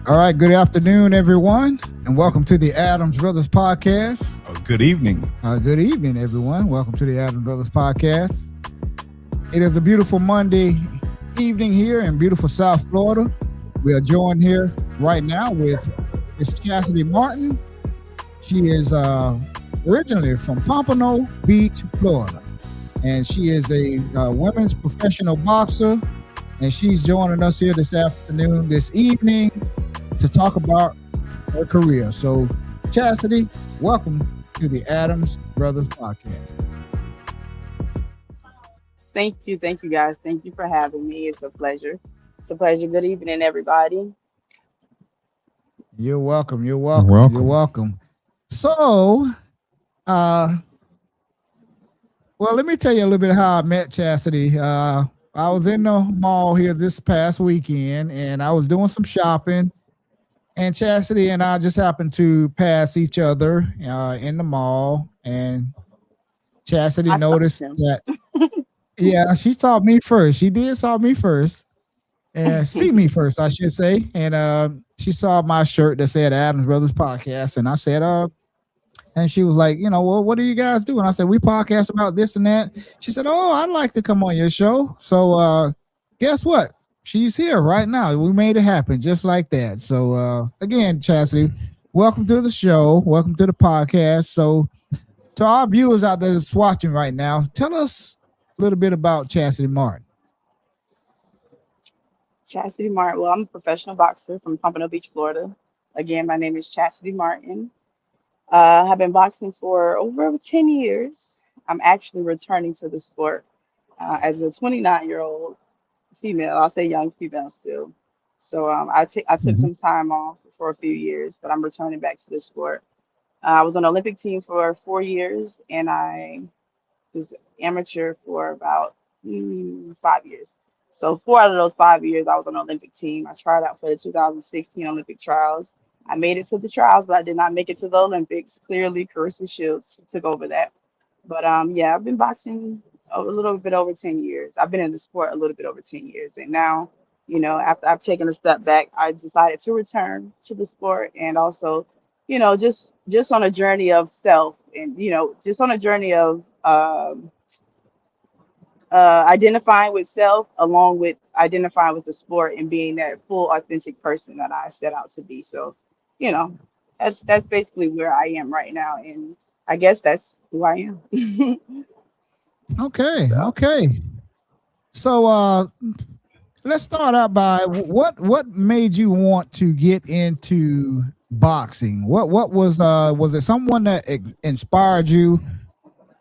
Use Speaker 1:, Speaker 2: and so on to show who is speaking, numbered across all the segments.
Speaker 1: All right, good afternoon, everyone, and welcome to the Adams Brothers Podcast.
Speaker 2: Good evening.
Speaker 1: Good evening, everyone. Welcome to the Adams Brothers Podcast. It is a beautiful Monday evening here in beautiful South Florida. We are joined here right now with Miss Chasity Martin. She is originally from Pompano Beach, Florida, and she is a women's professional boxer, and she's joining us here this evening, to talk about her career. So, Chasity, welcome to the Adams Brothers Podcast.
Speaker 3: Thank you, guys. Thank you for having me. It's a pleasure. It's a pleasure. Good evening, everybody.
Speaker 1: You're welcome. You're
Speaker 2: You're
Speaker 1: welcome. You're welcome. So, well, let me tell you a little bit how I met Chasity. I was in the mall here this past weekend, and I was doing some shopping. And Chasity and I just happened to pass each other in the mall, and Chasity
Speaker 3: I stalked
Speaker 1: noticed
Speaker 3: him.
Speaker 1: that. Yeah, she saw me first. She did saw me first, and see me first, I should say. And she saw my shirt that said Adams Brothers Podcast, and I said, and she was like, well, what do you guys do? And I said, we podcast about this and that. She said, oh, I'd like to come on your show. So guess what? She's here right now. We made it happen just like that. So again, Chasity, welcome to the show. Welcome to the podcast. So to our viewers out there that's watching right now, tell us a little bit about Chasity Martin.
Speaker 3: Chastity Martin. Well, I'm a professional boxer from Pompano Beach, Florida. Again, my name is Chastity Martin. I've been boxing for over 10 years. I'm actually returning to the sport as a 29-year-old female. I'll say young female still. So I took
Speaker 1: Mhm.
Speaker 3: some time off for a few years, but I'm returning back to the sport. I was on the Olympic team for 4 years, and I was amateur for about 5 years. So 4 out of those 5 years, I was on the Olympic team. I tried out for the 2016 Olympic trials. I made it to the trials, but I did not make it to the Olympics. Clearly, Carissa Shields took over that. But yeah, I've been boxing a little bit over 10 years. I've been in the sport a little bit over 10 years. And now, after I've taken a step back, I decided to return to the sport and also, just on a journey of self and, just on a journey of identifying with self along with identifying with the sport and being that full authentic person that I set out to be. So, you know, that's basically where I am right now, and I guess that's who I am.
Speaker 1: Okay,
Speaker 3: So,
Speaker 1: okay. So let's start out by what made you want to get into boxing? What was it someone that inspired you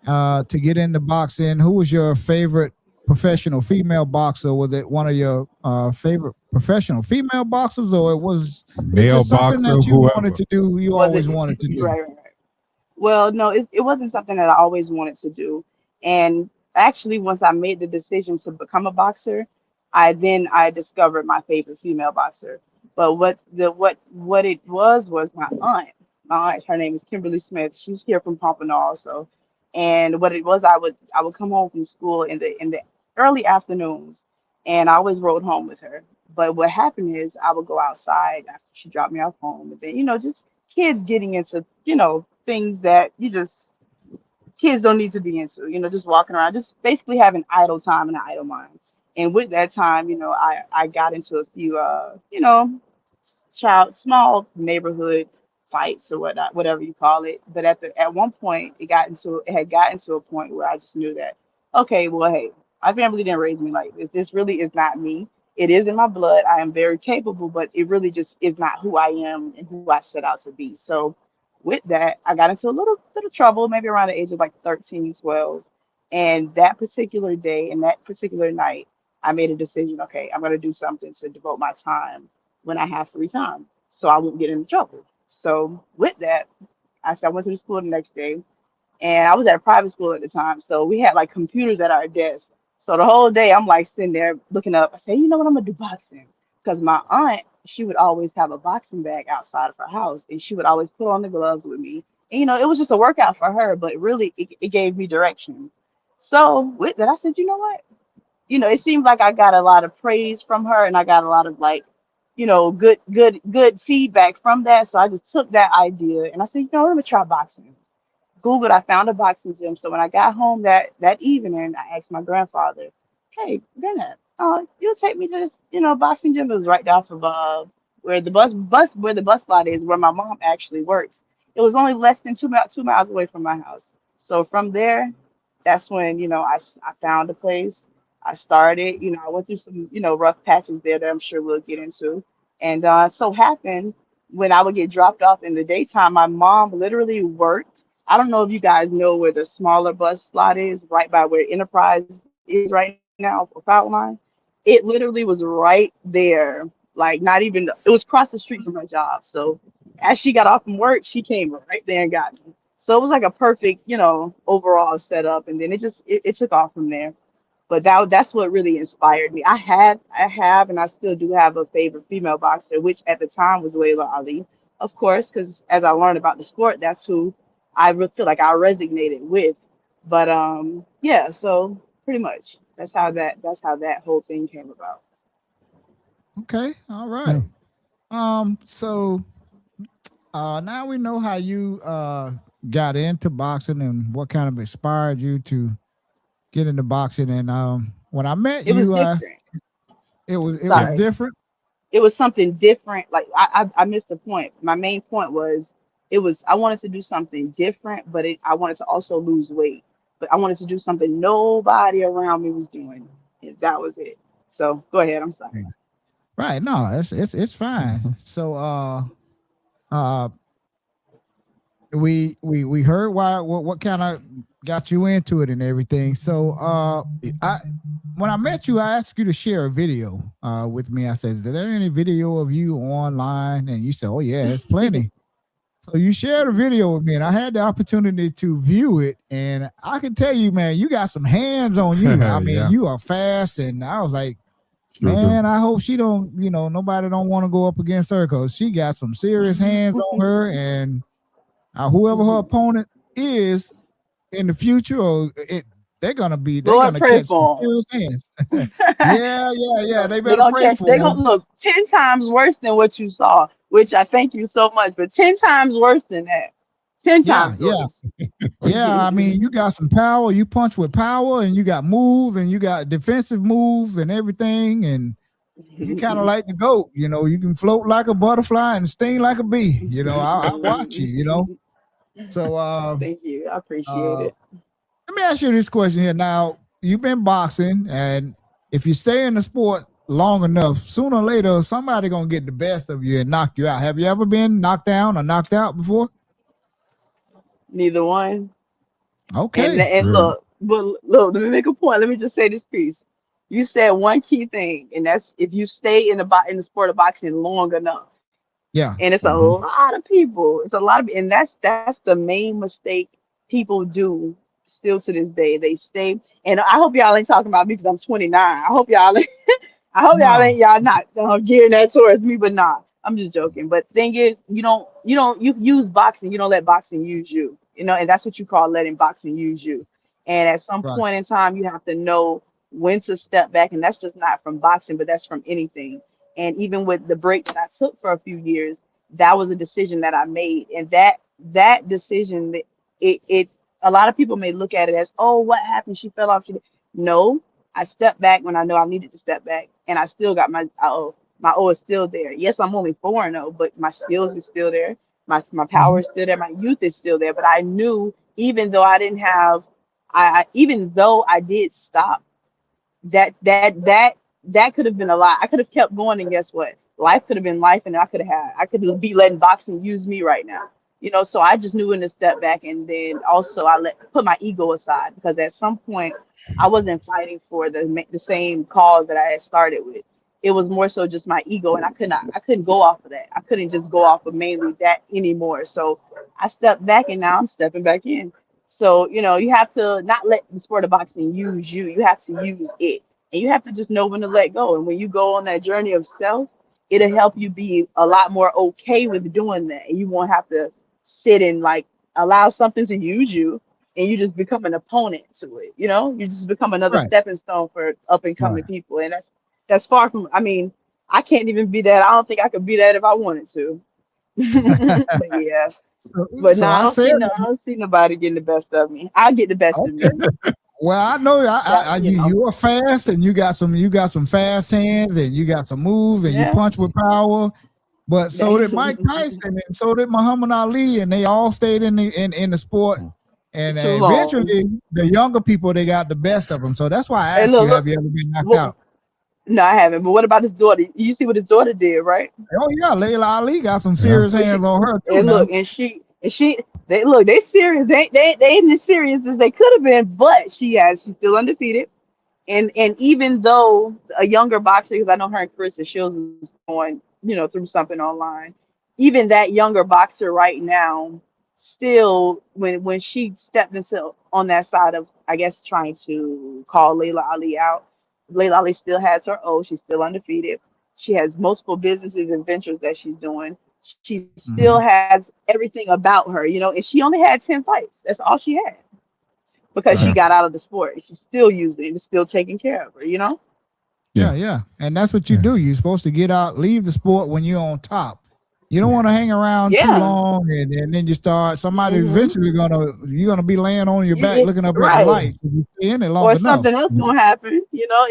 Speaker 1: to get into boxing? Who was your favorite professional female boxer? Was it one of your favorite professional female boxers, or it
Speaker 2: Male
Speaker 1: just something
Speaker 2: boxer,
Speaker 1: that you wanted
Speaker 2: whoever.
Speaker 1: to do? You
Speaker 3: was
Speaker 1: always
Speaker 3: it
Speaker 1: wanted to do.
Speaker 3: right, right, right. Well, no, it wasn't something that I always wanted to do. And actually, once I made the decision to become a boxer, I discovered my favorite female boxer. But what it was my aunt. My aunt, her name is Kimberly Smith. She's here from Pompano also. And what it was, I would come home from school in the early afternoons, and I always rode home with her. But what happened is I would go outside after she dropped me off home, and then just kids getting into things that kids don't need to be into, just walking around, just basically having idle time and an idle mind. And with that time, I got into a few small neighborhood fights or whatever you call it. But at one point it had gotten to a point where I just knew that, okay, well, hey, my family didn't raise me like this. This really is not me. It is in my blood. I am very capable, but it really just is not who I am and who I set out to be. So with that, I got into a little trouble, maybe around the age of like 13, 12. And that particular day and that particular night, I made a decision, okay, I'm going to do something to devote my time when I have free time so I won't get into trouble. So with that, I went to the school the next day, and I was at a private school at the time. So we had like computers at our desk. So the whole day I'm like sitting there looking up. I say, you know what, I'm gonna do boxing. Because my aunt, she would always have a boxing bag outside of her house, and she would always put on the gloves with me. And it was just a workout for her, but really it gave me direction. So with that, I said, you know what? It seemed like I got a lot of praise from her, and I got a lot of like good feedback from that. So I just took that idea and I said, let me try boxing. Googled, I found a boxing gym. So when I got home that evening, I asked my grandfather, "Hey, Granddad, you'll take me to this, boxing gym." It was right off of where the bus lot is, where my mom actually works. It was only less than 2 miles away from my house. So from there, that's when I found a place. I started. I went through some rough patches there that I'm sure we'll get into. And so happened when I would get dropped off in the daytime, my mom literally worked. I don't know if you guys know where the smaller bus lot is, right by where Enterprise is right now, for Fountain. It literally was right there. Like, not even, it was across the street from her job. So as she got off from work, she came right there and got me. So it was like a perfect, overall setup. And then it took off from there. But that's what really inspired me. I have, and I still do have a favorite female boxer, which at the time was Layla Ali, of course, because as I learned about the sport, that's who feel like I resonated with. But yeah, so pretty much that's how that whole thing came about.
Speaker 1: Okay, all
Speaker 2: Yeah.
Speaker 1: right. So now we know how you got into boxing and what kind of inspired you to get into boxing. And when I met
Speaker 3: It was
Speaker 1: you,
Speaker 3: different.
Speaker 1: it was
Speaker 3: Sorry.
Speaker 1: different.
Speaker 3: It was something different. Like I missed the point. My main point was I wanted to do something different, but I wanted to also lose weight. But I wanted to do something nobody around me was doing. And that was it. So go ahead. I'm sorry.
Speaker 1: Right. No, it's fine.
Speaker 2: Mhm.
Speaker 1: So uh we heard why what kind of got you into it and everything. So I when I met you, I asked you to share a video with me. I said, "Is there any video of you online?" And you said, "Oh yeah, it's plenty." So you shared a video with me, and I had the opportunity to view it. And I can tell you, man, you got some hands on you. I mean,
Speaker 2: Yeah,
Speaker 1: you are fast, and I was like,
Speaker 2: sure do.
Speaker 1: man, I hope she don't, nobody don't want to go up against her because she got some serious hands on her, and whoever her opponent is in the future, they're
Speaker 3: Lord,
Speaker 1: gonna
Speaker 3: pray
Speaker 1: catch some
Speaker 3: for
Speaker 1: serious hands.
Speaker 3: them.
Speaker 1: Yeah. They
Speaker 3: They're
Speaker 1: better
Speaker 3: gonna
Speaker 1: pray
Speaker 3: catch.
Speaker 1: for
Speaker 3: They're
Speaker 1: them.
Speaker 3: gonna look 10 times worse than what you saw. Which I thank you so much, but 10 times worse than that. Ten
Speaker 1: Yeah,
Speaker 3: times
Speaker 1: yeah,
Speaker 3: worse.
Speaker 1: yeah. I mean, you got some power. You punch with power, and you got moves, and you got defensive moves, and everything. And you kind of like the goat. You can float like a butterfly and sting like a bee. I watch you. So
Speaker 3: Thank you. I appreciate
Speaker 1: uh,
Speaker 3: it.
Speaker 1: let me ask you this question here. Now, you've been boxing, and if you stay in the sport long enough, sooner or later, somebody gonna get the best of you and knock you out. Have you ever been knocked down or knocked out before?
Speaker 3: Neither one. And
Speaker 1: Okay.
Speaker 3: and
Speaker 2: Really.
Speaker 3: look, let me make a point. Let me just say this piece. You said one key thing, and that's if you stay in the sport of boxing long enough.
Speaker 1: Yeah.
Speaker 3: And it's a
Speaker 2: Hmm.
Speaker 3: lot of people. It's a lot of, and that's the main mistake people do still to this day. They stay, and I hope y'all ain't talking about me because I'm 29. I hope y'all not gearing that towards me, but nah, I'm just joking. But thing is, you use boxing, you don't let boxing use you, and that's what you call letting boxing use you. And at some
Speaker 1: Right.
Speaker 3: point in time, you have to know when to step back, and that's just not from boxing, but that's from anything. And even with the break that I took for a few years, that was a decision that I made, and that decision, it a lot of people may look at it as, oh, what happened? She fell off. No, I stepped back when I know I needed to step back, and I still got my O is still there. Yes, I'm only 4-0, but my skills is still there. My power
Speaker 1: Mhm.
Speaker 3: is still there. My youth is still there. But I knew even though I didn't have, even though I did stop, that could have been a lot. I could have kept going, and guess what? Life could have been life, and I could be letting boxing use me right now. So I just knew when to step back, and then also I let put my ego aside because at some point I wasn't fighting for the same cause that I had started with. It was more so just my ego, and I couldn't go off of that. I couldn't just go off of mainly that anymore. So I stepped back, and now I'm stepping back in. So, you have to not let the sport of boxing use you. You have to use it. And you have to just know when to let go. And when you go on that journey of self, it'll help you be a lot more okay with doing that. And you won't have to sit and like allow something to use you and you just become an opponent to it. You just become another
Speaker 1: Right.
Speaker 3: stepping stone for up and coming
Speaker 2: Right.
Speaker 3: people. And that's far from, I mean, I can't even be that. I don't think I could be that if I wanted to. But yeah. But no,
Speaker 1: So I said,
Speaker 3: I don't see nobody getting the best of me. I get the best of
Speaker 1: okay.
Speaker 3: me.
Speaker 1: Well, I know
Speaker 3: That
Speaker 1: you are fast, and you got some fast hands, and you got some moves, and you
Speaker 3: yeah.
Speaker 1: punch with power. But so did Mike Tyson, and so did Muhammad Ali, and they all stayed in the sport. And
Speaker 3: Too long.
Speaker 1: eventually, the younger people they got the best of them. So that's why I
Speaker 3: Hey,
Speaker 1: asked you,
Speaker 3: look,
Speaker 1: have you ever been knocked
Speaker 3: look.
Speaker 1: out?
Speaker 3: No, I haven't. But what about his daughter? You see what his daughter did, right?
Speaker 1: Oh yeah, Layla Ali got some
Speaker 2: Yeah.
Speaker 1: serious
Speaker 3: What
Speaker 1: hands
Speaker 3: she
Speaker 1: on her too
Speaker 3: and
Speaker 1: now.
Speaker 3: look, they serious. They ain't as serious as they could have been, but she's still undefeated. And even though a younger boxer, because I know her and Carissa Shields is going, through something online, even that younger boxer right now, still when she stepped into on that side of, I guess, trying to call Layla Ali out, Layla Ali still has her O, she's still undefeated. She has multiple businesses and ventures that she's doing. She still
Speaker 1: Hmm.
Speaker 3: has everything about her, and she only had 10 fights. That's all she had because she
Speaker 1: Right.
Speaker 2: Yeah.
Speaker 3: got out of the sport. She's still using it, still taking care of her.
Speaker 1: Yeah,
Speaker 2: Yeah.
Speaker 1: yeah. And that's what you
Speaker 2: Yeah.
Speaker 1: do. You're supposed to get out, leave the sport when you're on top. You don't want to
Speaker 2: Yeah.
Speaker 1: hang around too
Speaker 3: Yeah.
Speaker 1: long, and then you start somebody
Speaker 3: Hmm.
Speaker 1: eventually you're gonna be laying on your back looking up at the
Speaker 3: Right.
Speaker 1: lights if you stay in it long
Speaker 3: Or
Speaker 1: enough.
Speaker 3: something else gonna happen.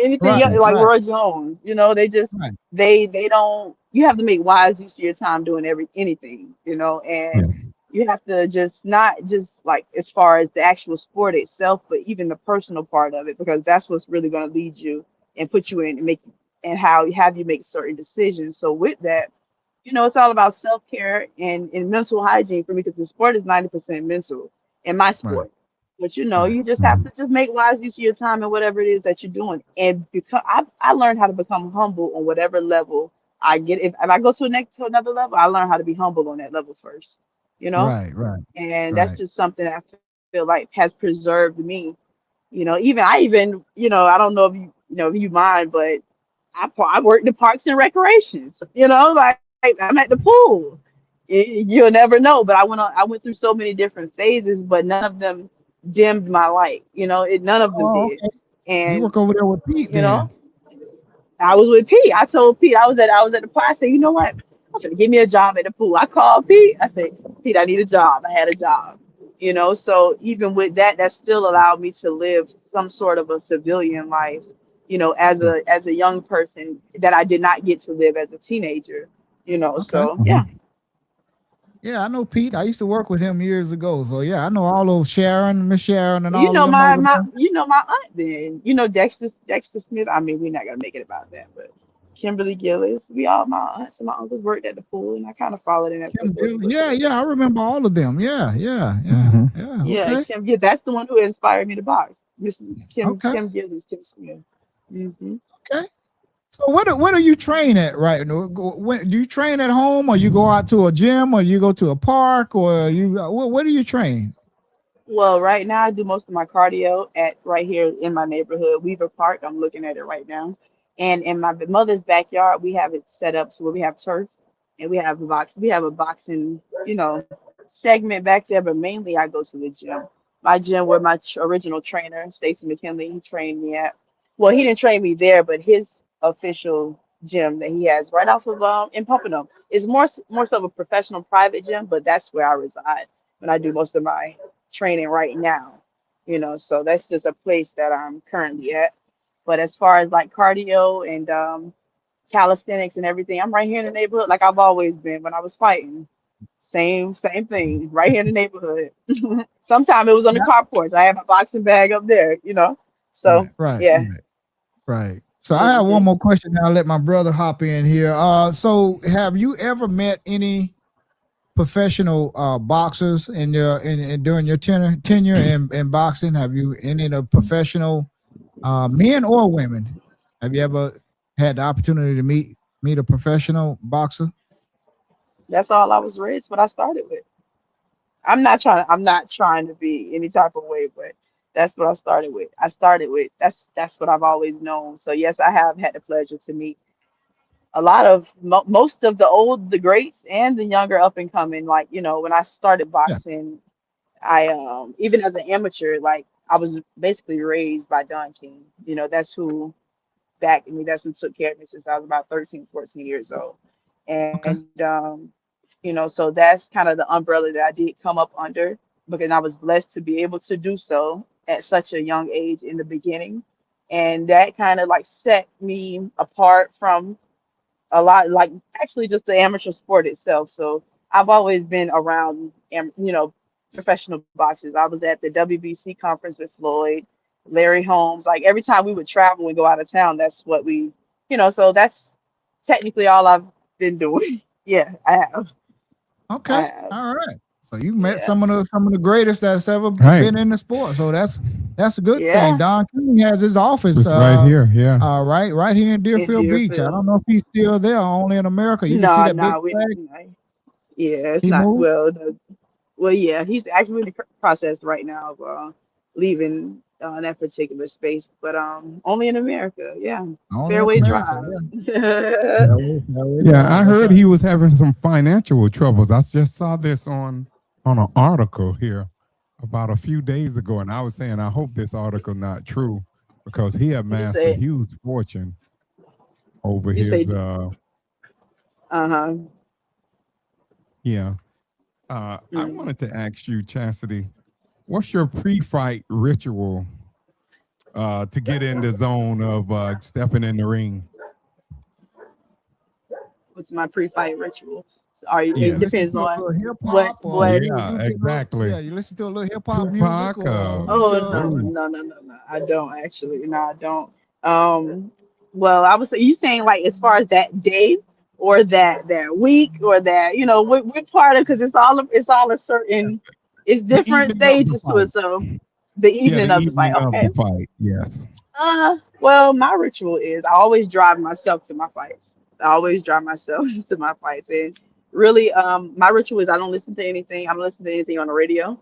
Speaker 3: Anything
Speaker 1: Right,
Speaker 3: like
Speaker 1: right,
Speaker 3: Roy Jones. They just
Speaker 1: right,
Speaker 3: they don't. You have to make wise use of your time doing anything. And
Speaker 2: Yeah.
Speaker 3: you have to just not just like as far as the actual sport itself, but even the personal part of it, because that's what's really gonna lead you and put you in and make and how have you make certain decisions. So with that, it's all about self care and mental hygiene for me because the sport is 90% mental in my
Speaker 1: right,
Speaker 3: sport. But
Speaker 1: right.
Speaker 3: you just have
Speaker 2: Mhm.
Speaker 3: to just make wise use of your time and whatever it is that you're doing. And because I learned how to become humble on whatever level I get. If I go to another level, I learn how to be humble on that level first. You know,
Speaker 1: Right, right,
Speaker 3: and that's
Speaker 1: right.
Speaker 3: just something I feel like has preserved me. I don't know if if you mind, but I work the parks and recreations. Like I'm at the pool. You'll never know, but I went through so many different phases, but none of them dimmed my light. None of them
Speaker 1: Oh,
Speaker 3: did.
Speaker 1: okay. You
Speaker 3: And
Speaker 1: work over there with Pete
Speaker 3: you
Speaker 1: then.
Speaker 3: know, I was with Pete. I told Pete I was at the park. I said, you know what? I'm gonna give me a job at the pool. I called Pete. I said, Pete, I need a job. I had a job. So even with that, that still allowed me to live some sort of a civilian life.
Speaker 1: Yeah.
Speaker 3: As a young person that I did not get to live as a teenager.
Speaker 1: Okay.
Speaker 3: So yeah.
Speaker 2: Mhm.
Speaker 1: Yeah, I know Pete. I used to work with him years ago. So yeah, I know all those Sharon, Miss Sharon, and
Speaker 3: You
Speaker 1: all of
Speaker 3: know
Speaker 1: them over there.
Speaker 3: my aunt then. Dexter Smith. I mean, we're not gonna make it about that, but Kimberly Gillis. We all my aunts and my uncles worked at the pool, and I kind of followed in that
Speaker 1: Kim Deal. Yeah,
Speaker 3: footsteps.
Speaker 1: yeah, I remember all of them. Yeah, yeah, yeah,
Speaker 2: Mhm.
Speaker 1: yeah.
Speaker 3: Yeah,
Speaker 1: Okay,
Speaker 3: Kim. Yeah, that's the one who inspired me to box. Miss
Speaker 1: okay,
Speaker 3: Kim Gillis, Kim Smith. Hmm.
Speaker 1: okay. So what do you train at right now? Do you train at home, or you go out to a gym, or you go to a park, or you what do you train?
Speaker 3: Well, right now I do most of my cardio at right here in my neighborhood, Weaver Park. I'm looking at it right now. And in my mother's backyard, we have it set up to where we have turf and we have a box. We have a boxing, segment back there, but mainly I go to the gym. My gym where my original trainer, Stacy McKinley, he trained me at. Well, he didn't train me there, but his official gym that he has right off of in Pompano is more so of a professional private gym, but that's where I reside when I do most of my training right now. So that's just a place that I'm currently at. But as far as like cardio and calisthenics and everything, I'm right here in the neighborhood like I've always been when I was fighting. Same thing, right here in the neighborhood. Sometimes it was on the
Speaker 1: Yeah.
Speaker 3: car porch. I had my boxing bag up there.
Speaker 1: Right,
Speaker 3: So
Speaker 1: right,
Speaker 3: yeah.
Speaker 1: right, right. So I have one
Speaker 3: Hmm.
Speaker 1: more question. Now I'll let my brother hop in here. So have you ever met any professional boxers in during your tenure in boxing? Have you any of the professional men or women? Have you ever had the opportunity to meet a professional boxer?
Speaker 3: That's all I was raised. What I started with. I'm not trying to be any type of way, but that's what I started with. That's what I've always known. So yes, I have had the pleasure to meet a lot of most of the greats and the younger up and coming. Like, when I started
Speaker 1: Yeah,
Speaker 3: boxing, I even as an amateur, like I was basically raised by Don King. That's backed me. That's who took care of me since I was about 13, 14 years old. And
Speaker 1: Okay.
Speaker 3: so that's kind of the umbrella that I did come up under because I was blessed to be able to do so at such a young age in the beginning. And that kind of like set me apart from a lot, like actually just the amateur sport itself. So I've always been around, professional boxers. I was at the WBC conference with Floyd, Larry Holmes. Like every time we would travel and go out of town, that's what so that's technically all I've been doing. Yeah, I
Speaker 1: Okay.
Speaker 3: have.
Speaker 1: All right. So you met
Speaker 3: Yeah,
Speaker 1: some of the greatest that's ever
Speaker 2: Right.
Speaker 1: been in the sport. So that's a good thing.
Speaker 3: yeah.
Speaker 1: Don King has his office
Speaker 2: It's right here. Yeah.
Speaker 1: right here in
Speaker 3: In
Speaker 1: Deerfield Beach. I
Speaker 3: Deerfield.
Speaker 1: don't know if he's still there or only in America. You can see
Speaker 3: No,
Speaker 1: that big
Speaker 3: no,
Speaker 1: flag.
Speaker 3: yeah, it's
Speaker 1: He
Speaker 3: not.
Speaker 1: moved
Speaker 3: Well, yeah, he's actually in the process right now of leaving that particular space, but only in America. Yeah,
Speaker 1: only in
Speaker 3: Fairway
Speaker 1: America.
Speaker 3: Drive.
Speaker 1: Yeah. Fairway
Speaker 2: Yeah, I
Speaker 1: Drive. That's
Speaker 2: heard
Speaker 1: right.
Speaker 2: he was having some financial troubles. I just saw this on an article here about a few days ago, and I was saying I hope this article not true because he
Speaker 3: You
Speaker 2: amassed a
Speaker 3: say,
Speaker 2: huge fortune over
Speaker 3: you say,
Speaker 2: his
Speaker 3: uh-huh.
Speaker 2: yeah. I
Speaker 3: Mm.
Speaker 2: wanted to ask you, Chastity, what's your pre-fight ritual to get in the zone of stepping in the ring?
Speaker 3: What's my pre-fight ritual? So are you? It
Speaker 2: Yes.
Speaker 1: Listen
Speaker 3: depends
Speaker 1: to a
Speaker 3: on
Speaker 1: little hip
Speaker 3: what,
Speaker 1: hop, or
Speaker 3: what.
Speaker 2: Yeah,
Speaker 1: you get a little,
Speaker 2: exactly.
Speaker 1: yeah, you listen to a little hip hop music,
Speaker 2: Tupac,
Speaker 1: or what's
Speaker 3: Oh
Speaker 1: your
Speaker 3: no,
Speaker 2: oh,
Speaker 3: no, no, no, no. I don't actually. No, I don't. Um, well, I was you saying like as far as that day or that week or that what part of because it's all a certain it's
Speaker 2: the
Speaker 3: different
Speaker 2: evening of the
Speaker 3: stages to it.
Speaker 2: fight.
Speaker 3: So the
Speaker 2: Yeah, the
Speaker 3: evening of the fight.
Speaker 2: evening of
Speaker 3: Okay.
Speaker 2: the fight. Yes.
Speaker 3: Well, my ritual is I always drive myself to my fights. I always drive myself to my fights, and really, my ritual is I don't listen to anything. I don't listen to anything on the radio.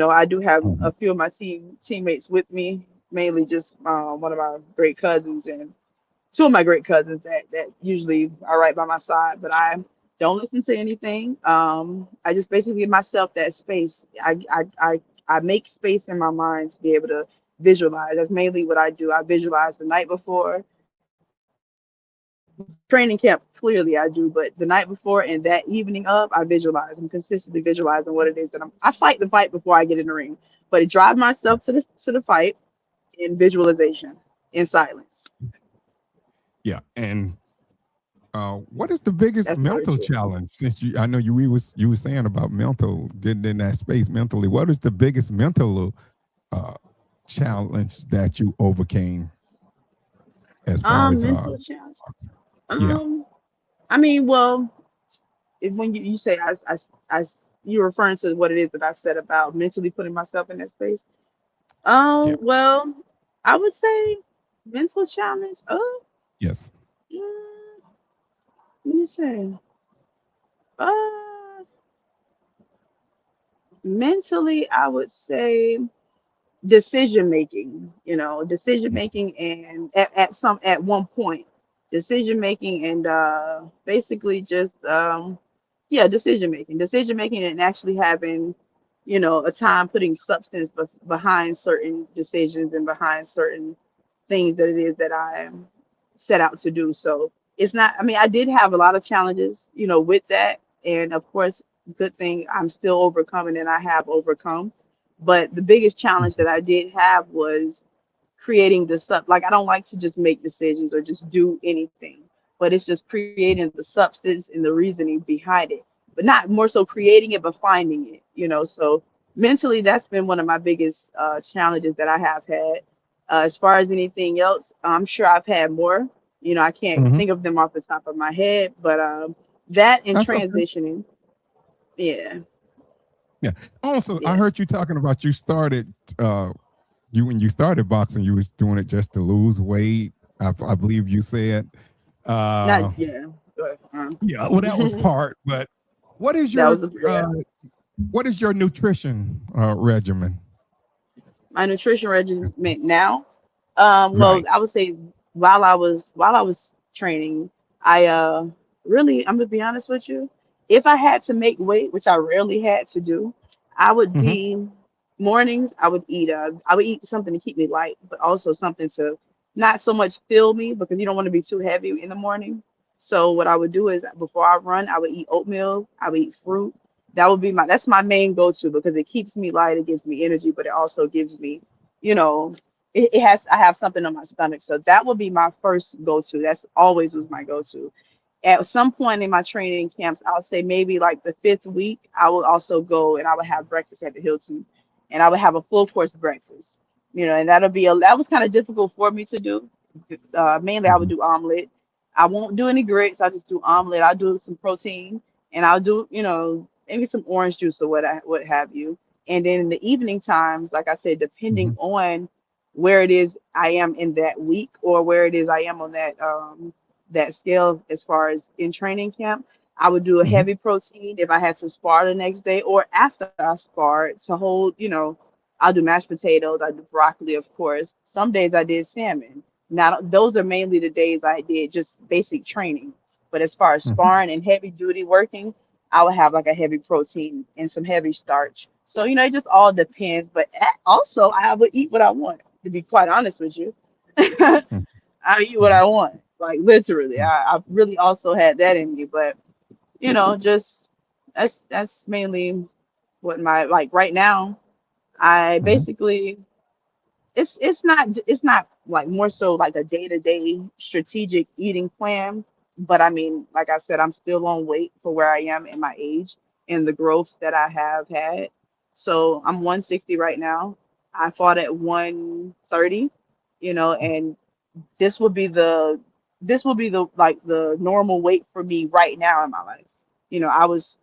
Speaker 3: I do have a
Speaker 2: Um,
Speaker 3: few of my teammates with me, mainly just one of my great cousins and two of my great cousins that usually are right by my side. But I don't listen to anything. I just basically give myself that space. I make space in my mind to be able to visualize. That's mainly what I do. I visualize the night before. Training camp, clearly I do, but the night before and that evening of, I visualize. I'm consistently visualizing what it is that I fight the fight before I get in the ring, but it drive myself to the fight in visualization, in silence.
Speaker 2: yeah. And what is the biggest
Speaker 3: That's my
Speaker 2: mental
Speaker 3: ritual.
Speaker 2: challenge? Since I know you were saying about mental getting in that space mentally. What is the biggest mental uh, challenge that you overcame as far as
Speaker 3: Mental challenge.
Speaker 2: yeah.
Speaker 3: Um, I mean, well, when you say you're referring to what it is that I said about mentally putting myself in that space.
Speaker 2: Yeah.
Speaker 3: Well, I would say mental challenge.
Speaker 2: Yes.
Speaker 3: Mm, let me say. Uh, mentally, I would say decision making. Decision making, and at one point, decision making, and basically just yeah, decision making, and actually having a time putting substance behind certain decisions and behind certain things that it is that I set out to do. So it's not, I mean, I did have a lot of challenges, with that. And of course, good thing I'm still overcoming and I have overcome. But the biggest challenge that I did have was creating the stuff. Like, I don't like to just make decisions or just do anything, but it's just creating the substance and the reasoning behind it, but not more so creating it, but finding it, So mentally, that's been one of my biggest challenges that I have had. As far as anything else, I'm sure I've had more. I can't
Speaker 2: Hmm.
Speaker 3: think of them off the top of my head, but that and
Speaker 2: That's okay.
Speaker 3: transitioning. Yeah,
Speaker 2: Yeah. Also, I
Speaker 3: yeah.
Speaker 2: heard you talking about you started you when you started boxing, you was doing it just to lose weight. I believe you said.
Speaker 3: Not,
Speaker 2: Uh,
Speaker 3: yeah. Go ahead.
Speaker 2: yeah, well, that was part. But what is
Speaker 3: That
Speaker 2: your
Speaker 3: was yeah.
Speaker 2: nutrition regimen?
Speaker 3: My nutrition regimen now. Well,
Speaker 2: Right.
Speaker 3: I would say while I was training, I really, I'm gonna be honest with you. If I had to make weight, which I rarely had to do, I would
Speaker 2: Hmm.
Speaker 3: be mornings. I would eat something to keep me light, but also something to not so much fill me because you don't want to be too heavy in the morning. So what I would do is before I run, I would eat oatmeal, I would eat fruit. That would be that's my main go-to because it keeps me light, it gives me energy, but it also gives me, you know, it has I have something on my stomach. So that would be my first go-to. That's always was my go-to. At some point in my training camps, I'll say maybe like the fifth week, I will also go and I would have breakfast at the Hilton, and I would have a full course breakfast. And that was kind of difficult for me to do. Mainly, I would
Speaker 2: Mhm.
Speaker 3: do omelet. I won't do any grits. I just do omelet. I'll do some protein, and I'll do maybe some orange juice or what have you. And then in the evening times, like I said, depending
Speaker 2: Mhm.
Speaker 3: on where it is I am in that week or where it is I am on that scale as far as in training camp, I would do a
Speaker 2: Mhm.
Speaker 3: heavy protein if I had to spar the next day or after I spar to hold. I'll do mashed potatoes, I do broccoli, of course. Some days I did salmon. Now those are mainly the days I did just basic training. But as far as
Speaker 2: Mhm.
Speaker 3: sparring and heavy duty working, I would have like a heavy protein and some heavy starch. So it just all depends. But also I would eat what I want, to be quite honest with you.
Speaker 2: Mhm.
Speaker 3: I eat what
Speaker 2: Mhm.
Speaker 3: I want, like literally. I really also had that in me, but just that's mainly what my like right now. I
Speaker 2: Mhm.
Speaker 3: basically it's not like more so like a day-to-day strategic eating plan, but I mean, like I said, I'm still on weight for where I am in my age and the growth that I have had. So I'm 160 right now. I fought at 130, and this will be the like the normal weight for me right now in my life. I was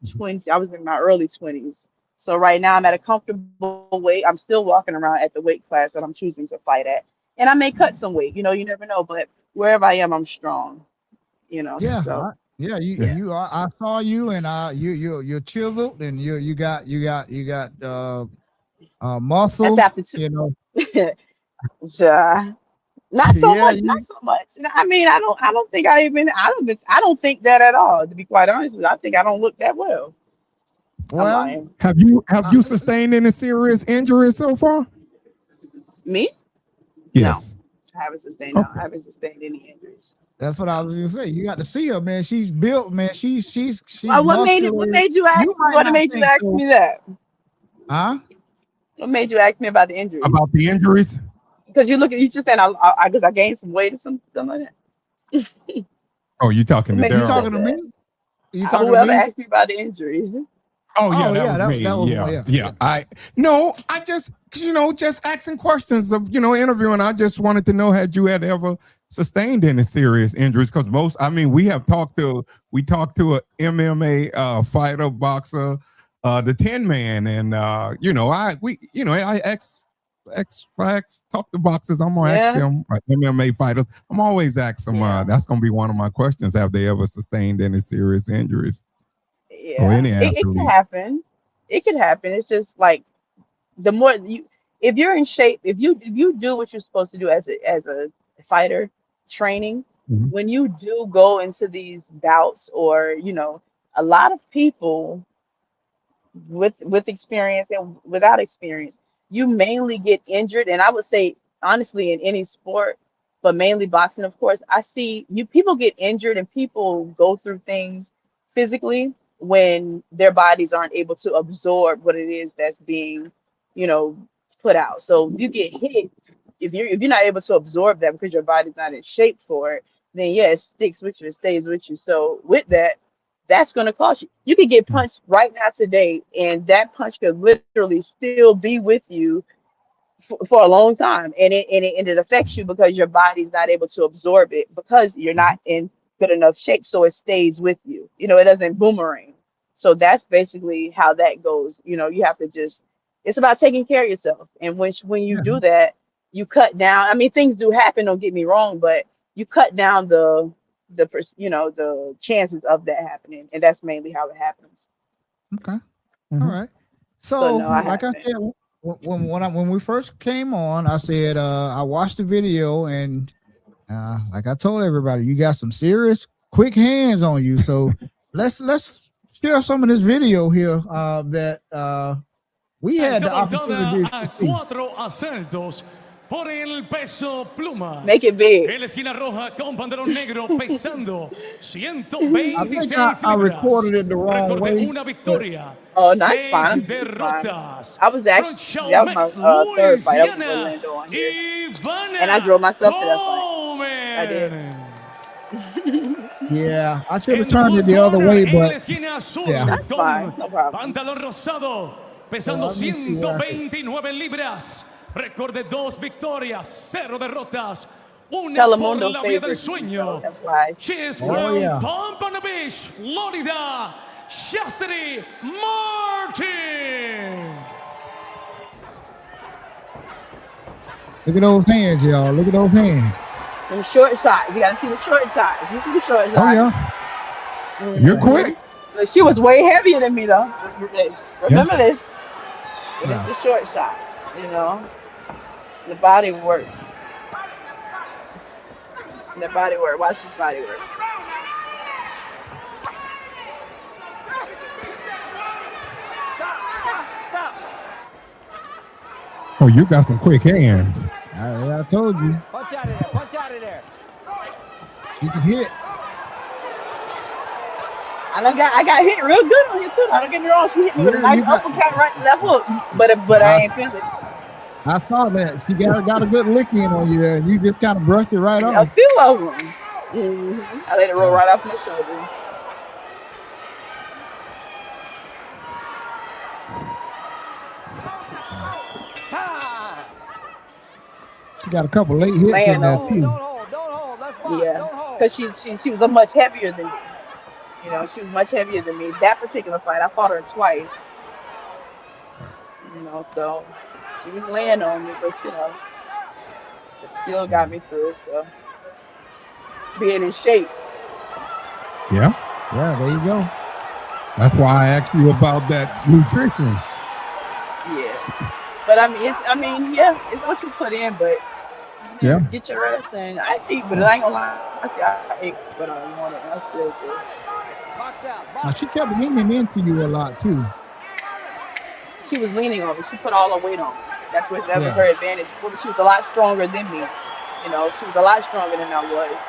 Speaker 3: in my early 20s. So right now I'm at a comfortable weight. I'm still walking around at the weight class that I'm choosing to fight at. And I may cut some weight, you never know, but wherever I am, I'm strong,
Speaker 1: Yeah,
Speaker 3: so
Speaker 1: yeah. You
Speaker 2: Yeah.
Speaker 3: yeah.
Speaker 1: you are. I saw you, and you're chiseled, and you got
Speaker 3: That's
Speaker 1: muscle.
Speaker 3: after two.
Speaker 1: You know.
Speaker 3: Yeah. Not so
Speaker 1: Yeah.
Speaker 3: much, not
Speaker 1: You
Speaker 3: so much. I mean, I don't think that at all, to be quite honest with you. I think I don't look that well. I'm
Speaker 1: well.
Speaker 3: lying.
Speaker 2: Have you
Speaker 1: Uh,
Speaker 2: sustained any serious injuries so far?
Speaker 3: Me? No.
Speaker 2: Yes.
Speaker 3: I haven't sustained no. I
Speaker 2: Okay.
Speaker 3: haven't sustained any injuries.
Speaker 1: that's what I was gonna say. You got to see her, man. She's built, man. She's
Speaker 3: Well, what
Speaker 1: muscular.
Speaker 3: made you
Speaker 1: You
Speaker 3: ask
Speaker 1: might
Speaker 3: what
Speaker 1: not
Speaker 3: made you
Speaker 1: think
Speaker 3: ask
Speaker 1: so,
Speaker 3: me that?
Speaker 1: huh?
Speaker 3: What made you ask me about the injuries?
Speaker 2: About the injuries?
Speaker 3: Because you just saying I guess I gained some weight or something like that.
Speaker 2: Oh, you talking
Speaker 3: What
Speaker 2: to
Speaker 3: made you
Speaker 1: You
Speaker 3: say
Speaker 2: Daryl?
Speaker 1: talking to me?
Speaker 3: that?
Speaker 1: You talking to
Speaker 3: Whoever
Speaker 1: me?
Speaker 3: asked me about the injuries.
Speaker 2: Oh yeah,
Speaker 1: Oh
Speaker 2: that
Speaker 1: yeah,
Speaker 2: was me.
Speaker 1: that was one.
Speaker 2: Yeah,
Speaker 1: Yeah,
Speaker 2: yeah.
Speaker 1: yeah.
Speaker 2: I no, I just just asking questions of interviewing. I just wanted to know had you had ever sustained any serious injuries because I mean, we talked to a MMA fighter, boxer, the Tin Man, and I talk to boxers. I'm gonna ask
Speaker 3: Yeah,
Speaker 2: them MMA fighters. I'm always ask them.
Speaker 3: yeah,
Speaker 2: That's gonna be one of my questions. Have they ever sustained any serious injuries or
Speaker 3: yeah.
Speaker 2: any
Speaker 3: It could
Speaker 2: athlete?
Speaker 3: happen. It could happen. It's just like the more if you're in shape, if you do what you're supposed to do as a fighter training,
Speaker 2: Mhm.
Speaker 3: when you do go into these bouts or a lot of people with experience and without experience, you mainly get injured. And I would say honestly in any sport, but mainly boxing, of course, I see people get injured and people go through things physically when their bodies aren't able to absorb what it is that's being, you know, put out. So you get hit if you're not able to absorb that because your body's not in shape for it, then yeah, it sticks with you, it stays with you. So with that, that's going to cost you. You could get punched right now today, and that punch could literally still be with you for a long time, and it affects you because your body's not able to absorb it because you're not in good enough shape, so it stays with you. It doesn't boomerang. So that's basically how that goes. You have to just it's about taking care of yourself, and when you
Speaker 1: Yeah.
Speaker 3: do that, you cut down. I mean, things do happen. Don't get me wrong, but you cut down the chances of that happening, and that's mainly how it happens.
Speaker 1: Okay. All
Speaker 2: Mhm.
Speaker 1: right.
Speaker 3: So
Speaker 1: So,
Speaker 3: no, I
Speaker 1: like I
Speaker 3: haven't.
Speaker 1: said, when we first came on, I said I watched the video, and like I told everybody, you got some serious quick hands on you. So let's share some of this video here that we had the opportunity
Speaker 4: Cabalgada
Speaker 1: to
Speaker 4: a
Speaker 1: see.
Speaker 4: cuatro asaltos por el peso pluma.
Speaker 3: Make it big.
Speaker 4: En la esquina roja con pantalón negro pesando
Speaker 1: I think I,
Speaker 4: 126
Speaker 1: I
Speaker 4: libras.
Speaker 1: recorded it the wrong
Speaker 4: Récord de
Speaker 1: way,
Speaker 4: una
Speaker 1: but
Speaker 4: victoria,
Speaker 3: Oh, no, it's fine.
Speaker 4: 6
Speaker 3: It's fine.
Speaker 4: derrotas.
Speaker 3: I was
Speaker 4: From
Speaker 3: actually that was
Speaker 4: Chalmette,
Speaker 3: my third fight. I was in
Speaker 4: Louisiana,
Speaker 3: Orlando on here, and I
Speaker 4: Ivana
Speaker 3: drove myself to that fight. I did.
Speaker 4: Coleman.
Speaker 1: yeah, I should have
Speaker 4: En the
Speaker 1: turned it
Speaker 4: blue
Speaker 1: the other
Speaker 4: corner,
Speaker 1: way,
Speaker 4: en la
Speaker 1: but
Speaker 4: esquina
Speaker 1: yeah.
Speaker 4: azul,
Speaker 3: That's fine.
Speaker 4: con
Speaker 3: It's no problem.
Speaker 4: pantalón rosado,
Speaker 1: So
Speaker 4: pesando
Speaker 1: let me see where I could.
Speaker 4: 129 libras. Récord de 2 victorias, 0 derrotas. Una por
Speaker 3: Telemundo
Speaker 4: la vía del
Speaker 3: favors me, so
Speaker 4: sueño.
Speaker 3: that's why.
Speaker 4: She is
Speaker 1: Oh
Speaker 4: from
Speaker 1: yeah.
Speaker 4: Pompano Beach, Florida. Chasity Martin.
Speaker 1: Look at those hands, y'all. Look at those hands.
Speaker 3: Them short shots. You gotta see the short shots. You see the short
Speaker 1: Oh
Speaker 3: shots.
Speaker 1: yeah.
Speaker 2: You're
Speaker 1: Yeah.
Speaker 3: Hmm
Speaker 2: quick.
Speaker 3: But she was way heavier than me though.
Speaker 2: Yeah.
Speaker 3: Remember this. But it's
Speaker 1: Yeah.
Speaker 3: the short shot. You know, the body work. The body work. Watch this body work.
Speaker 2: Oh, you got some quick hands.
Speaker 1: I told you.
Speaker 5: Punch out of there. Punch out of there.
Speaker 1: She can hit.
Speaker 3: I got hit real good on here too. I don't get me wrong. She hit me with a
Speaker 1: Yeah,
Speaker 3: nice
Speaker 1: you got.
Speaker 3: uppercut right to that hook. But I
Speaker 1: I,
Speaker 3: ain't feel it.
Speaker 1: I saw that. She got a good lick in on you there, and you just kind of brushed it right
Speaker 3: A
Speaker 1: off.
Speaker 3: few of them. I let it roll
Speaker 1: Yeah.
Speaker 3: right off my shoulder.
Speaker 5: Time.
Speaker 1: She got a couple late hits in
Speaker 3: Laying
Speaker 1: there
Speaker 3: on
Speaker 5: Don't
Speaker 3: me.
Speaker 1: too.
Speaker 5: hold. Don't hold. Let's box.
Speaker 3: Yeah.
Speaker 5: Don't hold.
Speaker 3: Because she was a much heavier than me. You know, she was much heavier than me. That particular fight, I fought her twice. You know, so she was laying on me, but it still got me through. So being in shape.
Speaker 2: Yeah.
Speaker 1: Yeah, there you go.
Speaker 2: That's why I asked you about that nutrition.
Speaker 3: Yeah. But I mean, yeah, it's what you put in, but
Speaker 2: Yeah.
Speaker 3: get your rest. And I ate, but I ain't gonna lie, I say I ate what I wanted, and I still did.
Speaker 5: Box out.
Speaker 1: Now
Speaker 5: Box.
Speaker 1: she kept leaning into you a lot too.
Speaker 3: She was leaning on me. She put all her weight on me. That was
Speaker 1: Yeah.
Speaker 3: her advantage. Well, she was a lot stronger than me. You know, she was a lot stronger than I was.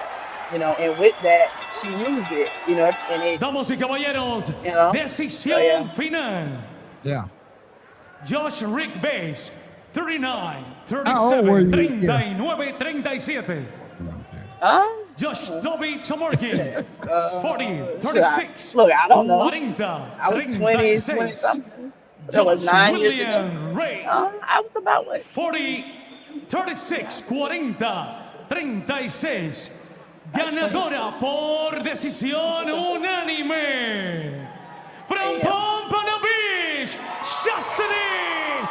Speaker 3: You know, and with that, she used it. You know, and it.
Speaker 4: Damas y caballeros,
Speaker 3: You know, so
Speaker 4: decisión
Speaker 3: yeah.
Speaker 4: final.
Speaker 1: Yeah.
Speaker 4: Josh Rick Bass, 39,
Speaker 1: How old were
Speaker 4: 37,
Speaker 1: you? Yeah.
Speaker 4: 39, 37.
Speaker 3: Uh,
Speaker 4: Josh Toby Tomorkin, 40,
Speaker 3: should I,
Speaker 4: 36,
Speaker 3: look, I don't know.
Speaker 4: 40,
Speaker 3: I was 20
Speaker 4: 36.
Speaker 3: something. That was
Speaker 4: Josh
Speaker 3: 9 years ago.
Speaker 4: William Ray,
Speaker 3: I was about what?
Speaker 4: 40, 36, 40, 36.
Speaker 3: About 22.
Speaker 4: Ganadora por decisión unánime. From
Speaker 3: Yeah.
Speaker 4: Pompano Beach, Chasity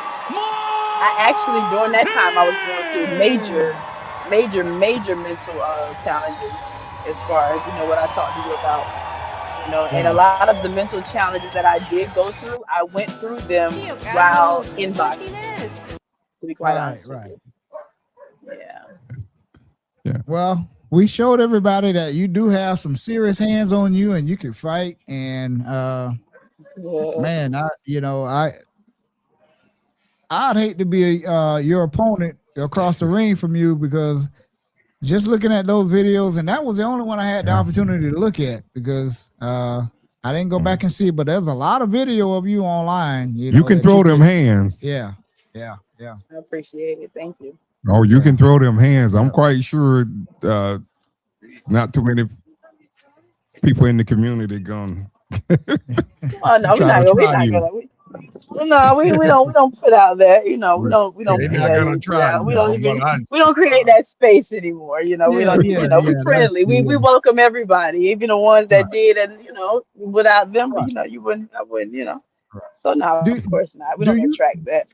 Speaker 3: I actually during that time I was going through
Speaker 4: Martin.
Speaker 3: major mental challenges as far as what I talked to you about. And a
Speaker 1: Yeah.
Speaker 3: lot of the mental challenges that I did go through, I went through them while in boxing. To be quite
Speaker 1: Right.
Speaker 3: honest with
Speaker 1: Right.
Speaker 3: you, yeah.
Speaker 2: Yeah.
Speaker 1: Well, we showed everybody that you do have some serious hands on you, and you can fight. And
Speaker 3: Yeah.
Speaker 1: man, I'd hate to be your opponent across the ring from you because just looking at those videos, and that was the only one I had the
Speaker 2: Yeah.
Speaker 1: opportunity to look at because I didn't go back and see, but there's a lot of video of you online.
Speaker 2: You can
Speaker 1: That
Speaker 2: throw
Speaker 1: you
Speaker 2: them
Speaker 1: can,
Speaker 2: hands.
Speaker 1: yeah, yeah, yeah,
Speaker 3: I appreciate it. Thank you.
Speaker 2: Oh, you
Speaker 1: yeah,
Speaker 2: can throw them hands. I'm
Speaker 1: yeah.
Speaker 2: quite sure not too many people in the community going
Speaker 3: Oh no,
Speaker 2: try to
Speaker 3: we're
Speaker 2: try
Speaker 3: not
Speaker 2: you.
Speaker 3: gonna. No, we don't put out that. We don't
Speaker 2: They're
Speaker 3: put
Speaker 2: not
Speaker 3: that
Speaker 2: gonna
Speaker 3: in.
Speaker 2: try
Speaker 3: Yeah,
Speaker 2: you from what I
Speaker 3: we don't create that space anymore. We
Speaker 1: Yeah,
Speaker 3: don't need.
Speaker 1: yeah,
Speaker 3: We
Speaker 1: yeah. That's
Speaker 3: friendly. We
Speaker 1: yeah.
Speaker 3: welcome everybody, even the ones
Speaker 1: Right,
Speaker 3: that did, and without them,
Speaker 1: right,
Speaker 3: you wouldn't. I wouldn't.
Speaker 1: right.
Speaker 3: So no, of
Speaker 1: Do
Speaker 3: course not. We don't
Speaker 1: do you
Speaker 3: attract that.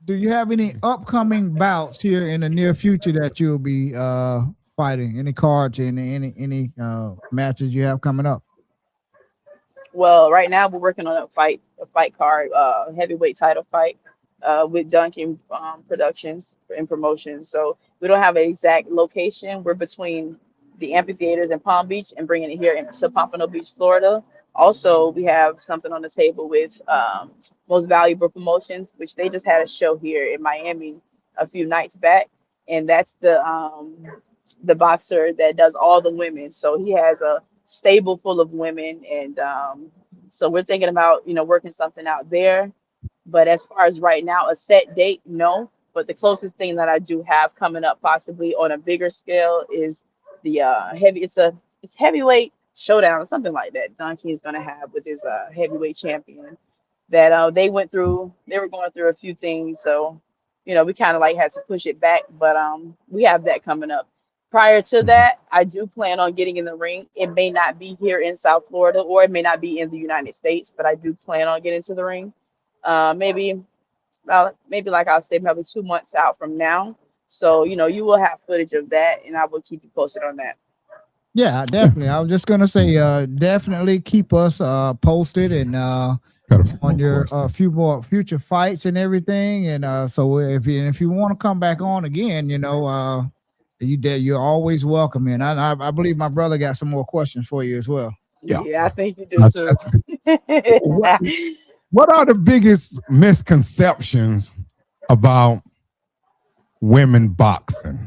Speaker 1: do you have any upcoming bouts here in the near future that you'll be fighting? Any cards in any matches you have coming up?
Speaker 3: Well, right now we're working on a fight card, heavyweight title fight, with Duncan Productions and Promotions. So we don't have an exact location. We're between the amphitheaters in Palm Beach and bringing it here to Pompano Beach, Florida. Also, we have something on the table with Most Valuable Promotions, which they just had a show here in Miami a few nights back, and that's the boxer that does all the women. So he has a stable full of women, and so we're thinking about working something out there. But as far as right now, a set date, no. But the closest thing that I do have coming up, possibly on a bigger scale, is the heavy. It's heavyweight showdown or something like that. Don King is going to have with his heavyweight champion. That they were going through a few things, so we kind of like had to push it back. But we have that coming up. Prior to
Speaker 2: Mhm.
Speaker 3: that, I do plan on getting in the ring. It may not be here in South Florida, or it may not be in the United States, but I do plan on getting to the ring. Maybe maybe like I'll say maybe 2 months out from now. So, you will have footage of that, and I will keep you posted on that.
Speaker 1: Yeah,
Speaker 2: Yeah,
Speaker 1: definitely. I was just gonna say, definitely keep us posted and
Speaker 2: got a few
Speaker 1: on
Speaker 2: more
Speaker 1: your
Speaker 2: questions.
Speaker 1: few more future fights and everything. And so if you want to come back on again, you're always welcome. And I believe my brother got some more questions for you as well.
Speaker 2: Yeah,
Speaker 3: Yeah, I think you do too.
Speaker 2: that's what are the biggest misconceptions about women boxing?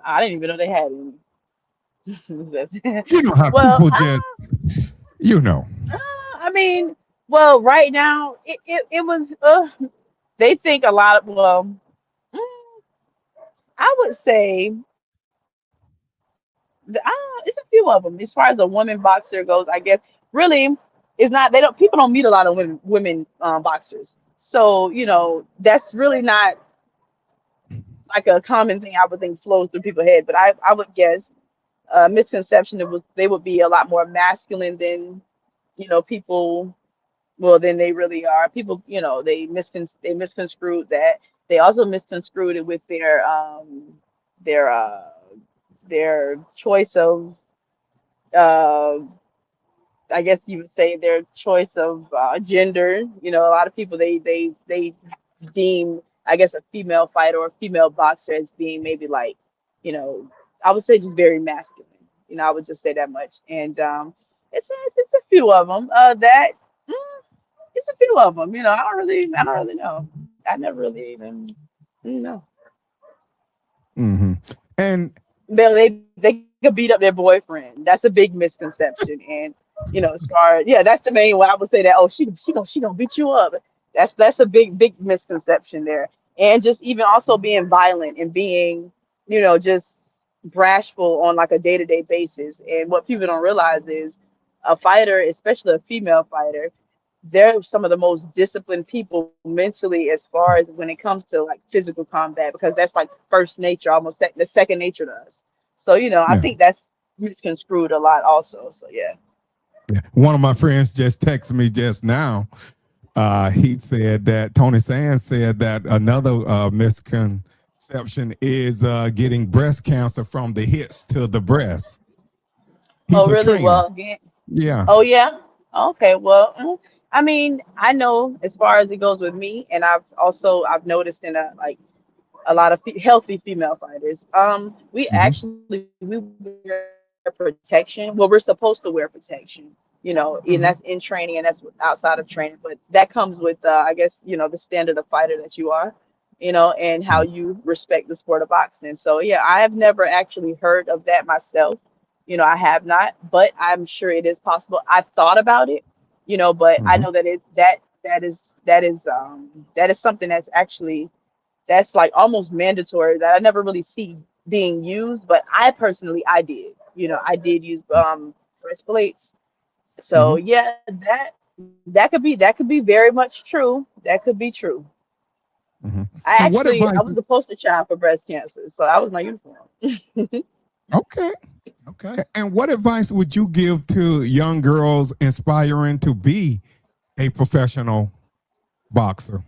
Speaker 3: I didn't even know they had any.
Speaker 2: You know how
Speaker 3: Well,
Speaker 2: people just, you know.
Speaker 3: I mean, well, right now it was. They think a lot of. Well, mm, I would say it's a few of them. As far as a woman boxer goes, I guess really it's not. They don't. People don't meet a lot of women boxers. So that's really not like a common thing I would think flows through people's head. But I would guess misconception it was they would be a lot more masculine than people. Well, than they really are. People, they misconstrued that. They also misconstrued it with their their choice of uh I guess you would say their choice of gender. A lot of people they deem, I guess, a female fighter or a female boxer as being maybe like, you know, I would say just very masculine. I would just say that much. And it's a few of them. Mm, it's a few of them. I don't really know. I never really even know.
Speaker 2: Hmm. And
Speaker 3: They could beat up their boyfriend. That's a big misconception. And as far as, yeah, that's the main one. I would say that, oh, she gonna beat you up. That's a big misconception there. And just even also being violent and being just brashful on like a day-to-day basis. And what people don't realize is a fighter, especially a female fighter, they're some of the most disciplined people mentally as far as when it comes to like physical combat, because that's like first nature, almost the second nature to us. So I
Speaker 2: yeah,
Speaker 3: think that's misconstrued a lot also. So yeah.
Speaker 2: yeah. One of my friends just texted me just now. He said that Tony Sands said that another misconception is getting breast cancer from the hips to the breast. He's
Speaker 3: Oh
Speaker 2: a
Speaker 3: really?
Speaker 2: trainer.
Speaker 3: Well, again.
Speaker 2: Yeah.
Speaker 3: Oh yeah. Okay. Well, I mean, I know as far as it goes with me, and I've noticed in a lot of healthy female fighters. We
Speaker 2: Hmm.
Speaker 3: actually we wear protection. Well, we're supposed to wear protection, and that's in training and that's outside of training. But that comes with, I guess, the standard of fighter that you are, and how you respect the sport of boxing. So yeah, I have never actually heard of that myself. I have not, but I'm sure it is possible. I've thought about it, but I
Speaker 2: Hmm.
Speaker 3: know that that is something that's actually that's like almost mandatory that I never really see being used, but I personally I did. I did use breastplates. So
Speaker 2: Hmm.
Speaker 3: yeah, that could be very much true. That could be true.
Speaker 2: Hmm.
Speaker 3: I
Speaker 2: And what
Speaker 3: actually
Speaker 2: advice?
Speaker 3: I was the poster child for breast cancer, so that was my uniform.
Speaker 2: Okay.
Speaker 1: Okay.
Speaker 2: And what advice would you give to young girls inspiring to be a professional boxer?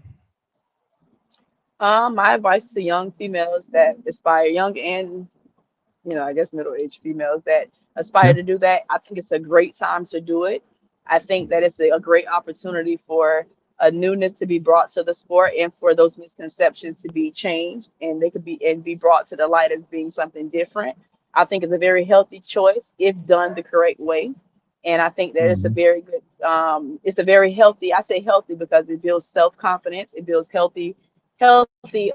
Speaker 3: My advice to young females that aspire, young and I guess middle-aged females that aspire
Speaker 2: Yeah.
Speaker 3: to do that, I think it's a great time to do it. I think that it's a great opportunity for a newness to be brought to the sport and for those misconceptions to be changed and they could be brought to the light as being something different. I think it's a very healthy choice if done the correct way. And I think that it's a
Speaker 2: Hmm.
Speaker 3: very good, it's a very healthy, I say healthy because it builds self-confidence, it builds healthy healthy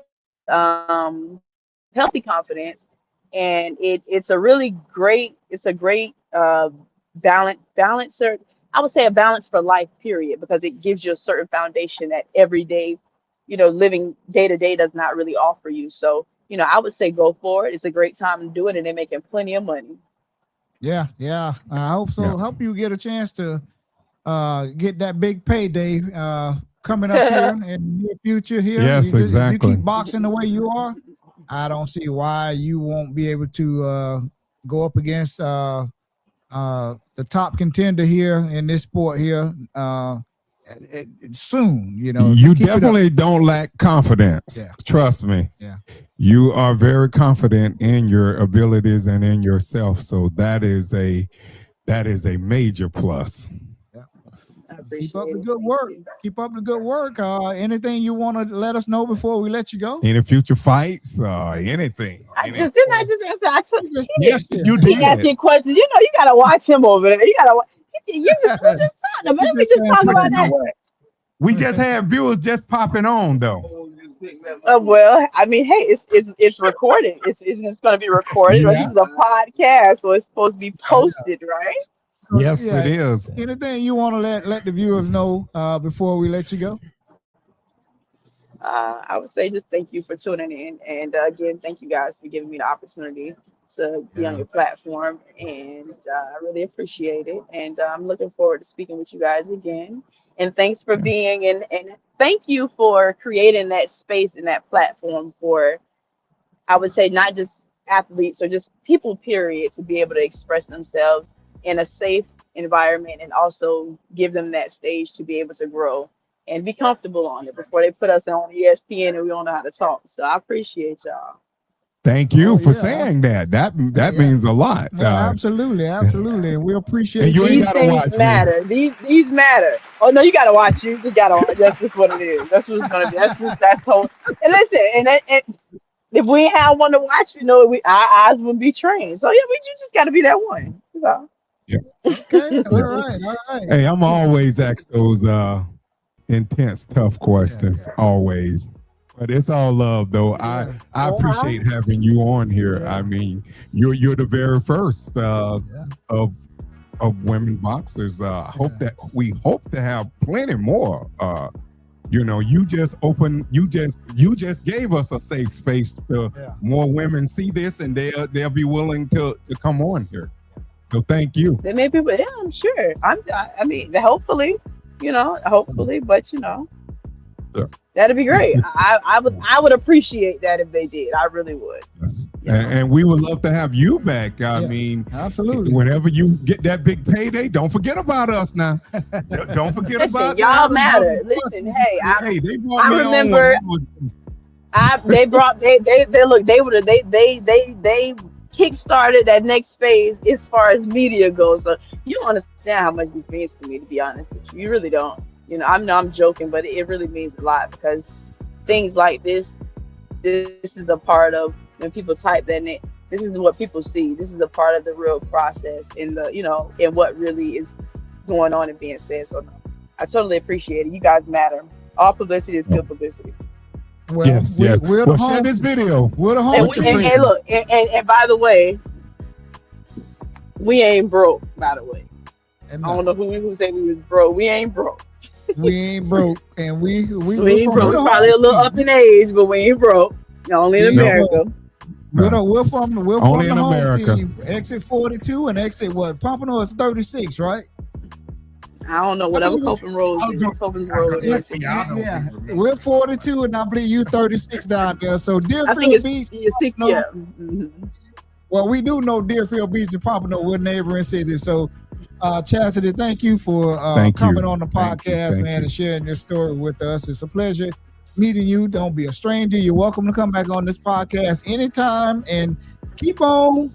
Speaker 3: healthy confidence, and it's a really great, it's a great balancer. I would say a balance for life period, because it gives you a certain foundation that every day, living day to day does not really offer you. So I would say go for it. It's a great time to do it, and they're making plenty of money.
Speaker 1: Yeah, yeah. I hope so.
Speaker 2: Yeah.
Speaker 1: Hope you get a chance to get that big payday coming up here in the near future here.
Speaker 2: Yes,
Speaker 1: If you
Speaker 2: exactly.
Speaker 1: keep boxing the way you are, I don't see why you won't be able to go up against the top contender here in this sport here soon. If
Speaker 2: You
Speaker 1: keep it up.
Speaker 2: definitely don't lack confidence.
Speaker 1: Yeah.
Speaker 2: Trust me.
Speaker 1: Yeah.
Speaker 2: You are very confident in your abilities and in yourself. So that is a major plus.
Speaker 3: I
Speaker 1: Keep
Speaker 3: appreciate
Speaker 1: up the
Speaker 3: it.
Speaker 1: good
Speaker 3: Thank
Speaker 1: work.
Speaker 3: you.
Speaker 1: Keep up the good work. Anything you want to let us know before we let you go?
Speaker 2: Any future fights, anything.
Speaker 3: Didn't I just answer? I told
Speaker 1: You just-
Speaker 2: Yes, you
Speaker 3: he
Speaker 2: did.
Speaker 3: asking questions. You gotta watch him over there. You gotta. You just we just talked about.
Speaker 1: You
Speaker 3: We just
Speaker 1: saying
Speaker 3: talk
Speaker 1: what
Speaker 3: about
Speaker 1: you know
Speaker 3: that.
Speaker 1: what?
Speaker 2: We just have viewers just popping on though.
Speaker 3: Well, I mean, hey, it's recorded. It's going to be recorded, or
Speaker 2: Yeah.
Speaker 3: this is a podcast, so it's supposed to be posted, right?
Speaker 2: Yes,
Speaker 1: Yeah.
Speaker 2: it is.
Speaker 1: Anything you want to let the viewers know before we let you go?
Speaker 3: I would say just thank you for tuning in, and again, thank you guys for giving me the opportunity to be on
Speaker 1: Yeah.
Speaker 3: your platform, and I really appreciate it. And I'm looking forward to speaking with you guys again. And thanks for
Speaker 2: Yeah.
Speaker 3: being and thank you for creating that space and that platform for, I would say, not just athletes or just people, period, to be able to express themselves in a safe environment, and also give them that stage to be able to grow and be comfortable on it before they put us on ESPN and we don't know how to talk. So I appreciate y'all.
Speaker 2: Thank you
Speaker 1: Oh,
Speaker 2: for
Speaker 1: yeah.
Speaker 2: saying that. That
Speaker 1: Yeah.
Speaker 2: means a lot.
Speaker 1: Yeah, absolutely. And we appreciate
Speaker 2: And you ain't
Speaker 3: These
Speaker 2: gotta
Speaker 3: things
Speaker 2: watch me.
Speaker 3: matter. These matter. Oh no, you gotta watch. You just gotta watch. That's just what it is. That's what it's gonna be. That's whole. And listen, and if we ain't have one to watch, our eyes would be trained. So yeah, you just got to be that one. So.
Speaker 1: Okay. All right. All right.
Speaker 2: Hey, I'm always ask those intense, tough questions. Always. But it's all love though.
Speaker 1: Yeah.
Speaker 2: I appreciate having you on here.
Speaker 1: Yeah.
Speaker 2: I mean, you're the very first
Speaker 1: Yeah.
Speaker 2: of women boxers. We hope to have plenty more. You just gave us a safe space to more women see this, and they'll be willing to come on here. So thank you.
Speaker 3: There may be, yeah, I'm sure. I mean, hopefully, but
Speaker 2: Yeah.
Speaker 3: that'd be great. I would appreciate that if they did. I really would.
Speaker 2: Yes. And we would love to have you back. I
Speaker 1: Yeah.
Speaker 2: mean,
Speaker 1: Absolutely.
Speaker 2: whenever you get that big payday, don't forget about us now. Don't forget
Speaker 3: Listen,
Speaker 2: about
Speaker 3: y'all
Speaker 2: the
Speaker 3: matter. Listen, hey,
Speaker 2: they brought
Speaker 3: I
Speaker 2: me
Speaker 3: remember-
Speaker 2: on when
Speaker 3: they kick-started that next phase as far as media goes. So you don't understand how much this means to me, to be honest with you. You really don't. I'm joking, but it really means a lot, because things like this is a part of when people type that in. This is what people see. This is a part of the real process in in what really is going on and being said. So I totally appreciate it. You guys matter. All publicity is good publicity.
Speaker 1: Well,
Speaker 2: yes.
Speaker 1: We're the
Speaker 2: Well, share
Speaker 1: home.
Speaker 2: this video.
Speaker 1: We're the home.
Speaker 3: And look, and by the way, we ain't broke. By the way,
Speaker 1: And
Speaker 3: I don't know who said we was broke. We ain't broke.
Speaker 1: we ain't broke, and we
Speaker 3: ain't broke. We're probably a little up in age, but we ain't broke. Only in
Speaker 1: Yeah.
Speaker 3: America.
Speaker 1: We're from
Speaker 2: Only
Speaker 1: the
Speaker 2: in
Speaker 1: home
Speaker 2: America.
Speaker 1: team. Exit 42 and exit Pompano is 36, right?
Speaker 3: I don't know, whatever
Speaker 1: I believe
Speaker 3: Copen Road is. Copen's Road
Speaker 1: Yes,
Speaker 3: is.
Speaker 1: yeah. We're 42, and I believe you 36 down there. So
Speaker 3: I think
Speaker 1: Deerfield Beach.
Speaker 3: it's 6,
Speaker 1: No.
Speaker 3: yeah. Mhm.
Speaker 1: Well, we do know Deerfield Beach and Pompano. We're neighboring cities. So, Chasity, thank you for coming on the podcast,
Speaker 2: Thank
Speaker 1: man,
Speaker 2: you.
Speaker 1: and sharing your story with us. It's a pleasure meeting you. Don't be a stranger. You're welcome to come back on this podcast anytime, and keep on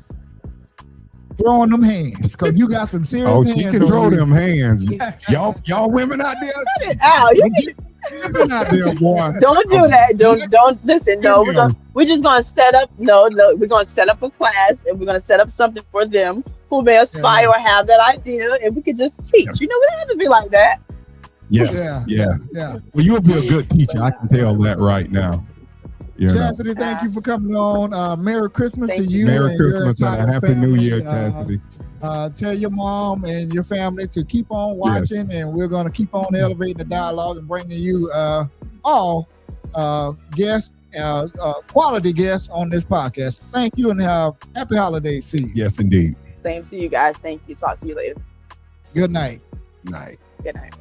Speaker 1: throwing them hands, because you got some serious
Speaker 2: Oh,
Speaker 1: hands.
Speaker 2: she can
Speaker 1: on
Speaker 2: throw
Speaker 1: you.
Speaker 2: them hands. Y'all women out there,
Speaker 3: Cut it out. You
Speaker 2: women out there, boy.
Speaker 3: don't do that. Don't listen. No, we're just gonna set up. No, we're gonna set up a class, and we're gonna set up something for them who may aspire or have that idea, and we can just teach.
Speaker 2: Yes.
Speaker 3: We don't have to be like that.
Speaker 2: Yes, yes.
Speaker 1: Yeah.
Speaker 2: Well, you'll be a good teacher. I can tell that right now. You know.
Speaker 1: Chastity, thank you for coming on. Merry Christmas to you.
Speaker 2: Merry
Speaker 1: and
Speaker 2: Christmas
Speaker 1: your
Speaker 2: and a
Speaker 1: entire
Speaker 2: Happy New
Speaker 1: family.
Speaker 2: Year, Chastity.
Speaker 1: Tell your mom and your family to keep on watching, and we're going to keep on elevating the dialogue and bringing you all guests, quality guests on this podcast. Thank you and have happy holidays. See you.
Speaker 2: Yes, indeed.
Speaker 3: Same to you guys. Thank you. Talk to you later.
Speaker 1: Good night.
Speaker 2: Night.
Speaker 3: Good night.